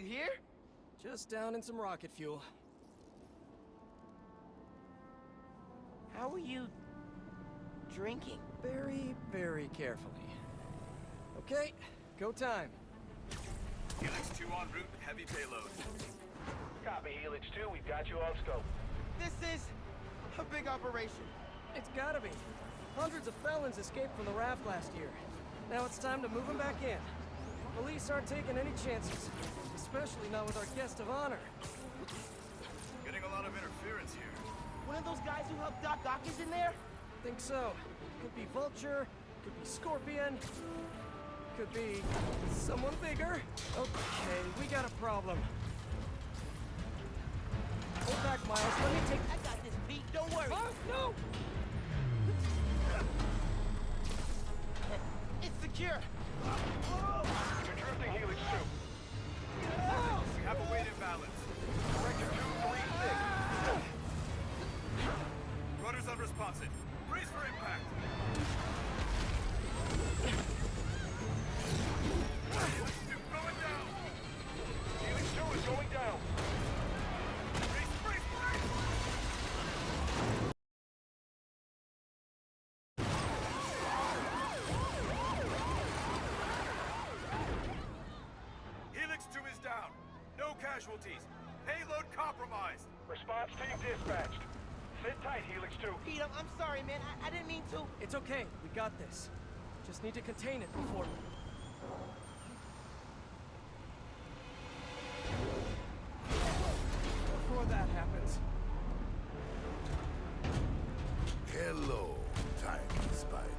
You here? Just down in some rocket fuel. How are you... drinking? Very, very carefully. Okay, go time. Helix 2 en route with heavy payload. Copy, Helix 2. We've got you on scope. This is... a big operation. It's gotta be. Hundreds of felons escaped from the raft last year. Now it's time to move them back in. Police aren't taking any chances, especially not with our guest of honor. Getting a lot of interference here. One of those guys who helped Doc Ock is in there? Think so. Could be Vulture, could be Scorpion, could be someone bigger. Okay, we got a problem. Hold back, Miles. Let me take... I got this, Pete. Don't worry. Oh, no! It's secure. You're drifting, Helix 2. We have a weight imbalance. Director 236. Rudder's unresponsive. Brace for impact. Helix 2 going down. Helix 2 is going down. Brace, brace, brace! Helix 2 is down. No casualties. Payload compromised. Response team dispatched. Sit tight, Helix 2. Pete, I'm sorry, man. I didn't mean to. It's okay. We got this. Just need to contain it before... Before that happens. Hello, tiny spiders.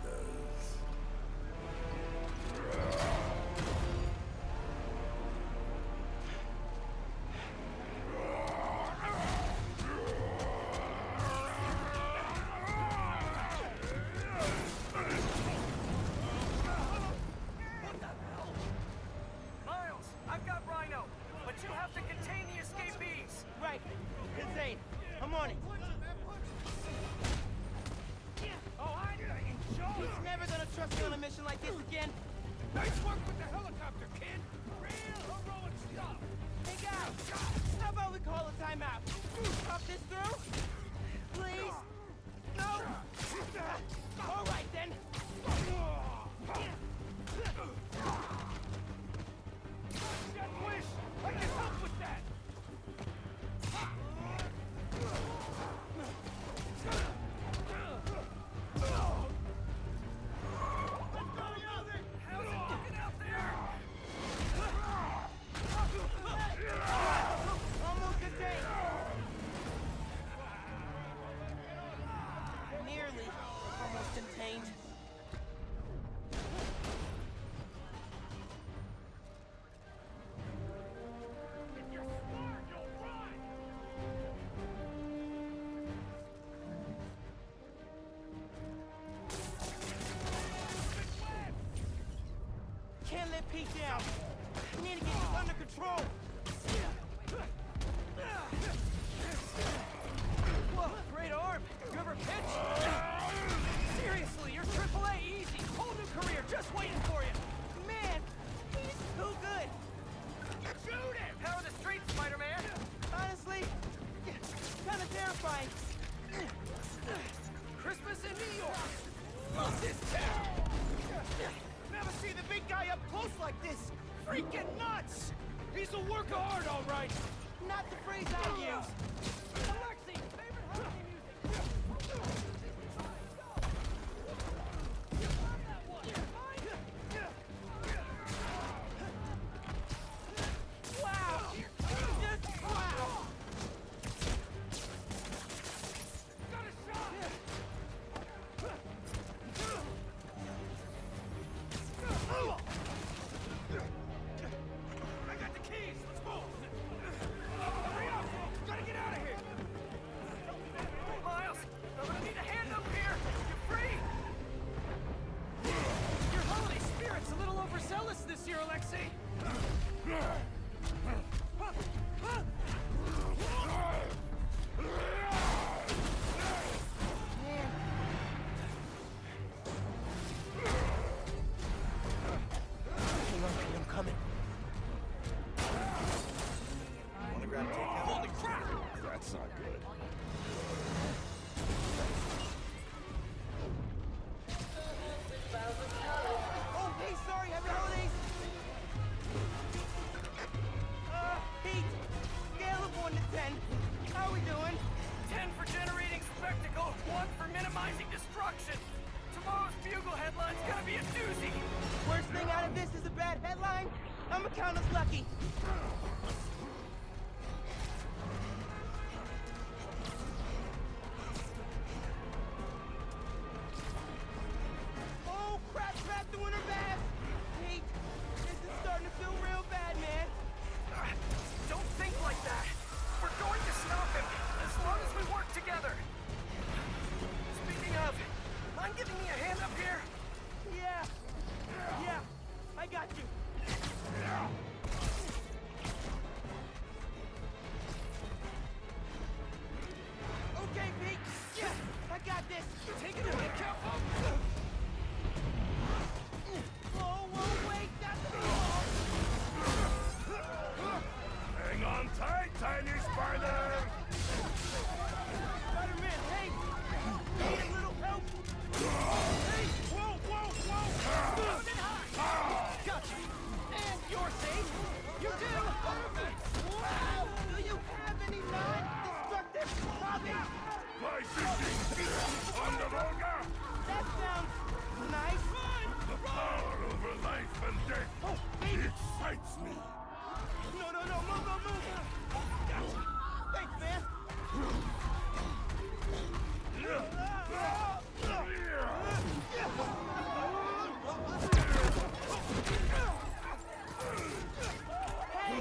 Miles, I've got Rhino, but you have to contain the escapees. Right. Insane. I'm on it. Oh, I enjoy He's never gonna trust me on a mission like this again. Nice work with the helicopter, kid. Real heroic stuff. Hey, guys. How about we call a timeout? Talk this through? Please? No? All right, then. Jet wish. I can help with that. How's it looking out there? Almost contained. Nearly. Almost contained. If you're smart, you'll run. Can't let Pete down. I need to get this under control. Whoa, great arm. You ever pitch? Seriously, you're AAA easy. Whole new career just waiting for you. Man, he's too good. Shoot him. Power the streets, Spider-Man. Honestly, kind of terrifying. Christmas in New York. Look this town. Never seen the big guy up close like this. Freaking nuts. He's a work of art, all right. Not the phrase I use. Alexi, favorite holiday music. Wow! Just wow! Got a shot. I got the keys. Let's move. Hurry up. Gotta get out of here. Miles, I'm gonna need a hand up here. You're free. Your holiday spirit's a little overzealous this year, Alexei. Hang on, Pete, I'm coming. None of this is a bad headline. I'ma count us lucky. Oh, crap, doing her best. Pete, this is starting to feel real bad, man. Don't think like that. We're going to stop him, as long as we work together. Speaking of, mind giving me a hand up here? Yeah, I got you. Okay, Pete. Yeah, I got this. Take it a bit careful. Whoa, wait, that's the ball. Hang on tight, tiny spider! Spider-Man, hey! Need a little help? Hey! Whoa! Gotcha. And you're safe. You do. Wow! Do you have any non-destructive hobbies? Fly fishing! On the Volga! That sounds nice. The power over life and death! Oh, baby! Excites me! No, move! Thanks, man. Hey!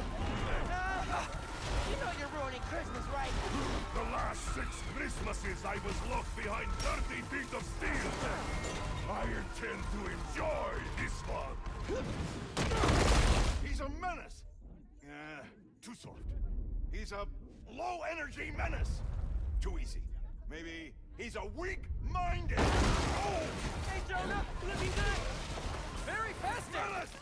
You know you're ruining Christmas, right? The last 6 Christmases I was locked behind 30 feet of steel! I intend to enjoy this one! He's a menace! Too soft. He's a low-energy menace! Too easy. Maybe he's a weak-minded! Oh! Hey, Jonah, looking good. Very festive. Menace!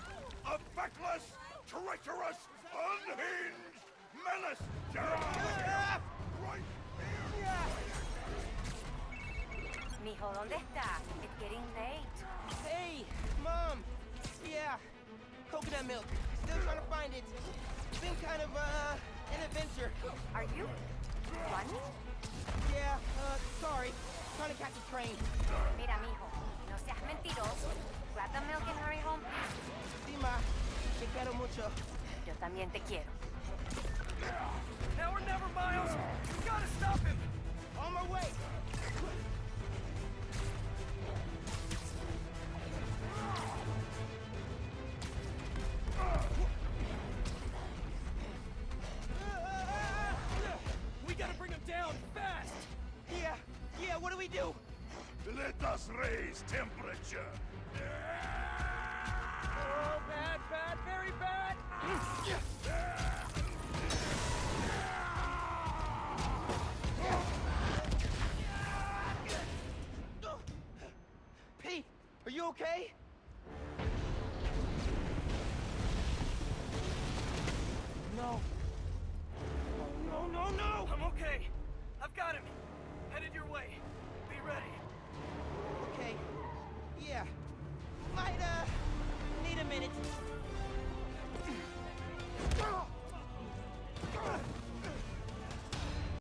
A feckless, treacherous, unhinged menace! Ah! Right Yeah. Mijo, ¿dónde estás? It's getting late. Hey, Mom. Yeah, coconut milk. Still trying to find it. Been kind of, an adventure. Are you running? Yeah, sorry. Trying to catch a train. Mira, mijo, no seas mentiroso. Grab the milk and hurry home, please. Sí, ma. Te quiero mucho. Yo también te quiero. Now or never, Miles. You gotta stop him. On my way. We gotta bring him down fast. Yeah, what do we do? Let us raise temperature! Oh, bad, very bad. Pete, are you okay? No. No! I'm okay. I've got him. Headed your way. Be ready. Okay. Yeah. Might, need a minute.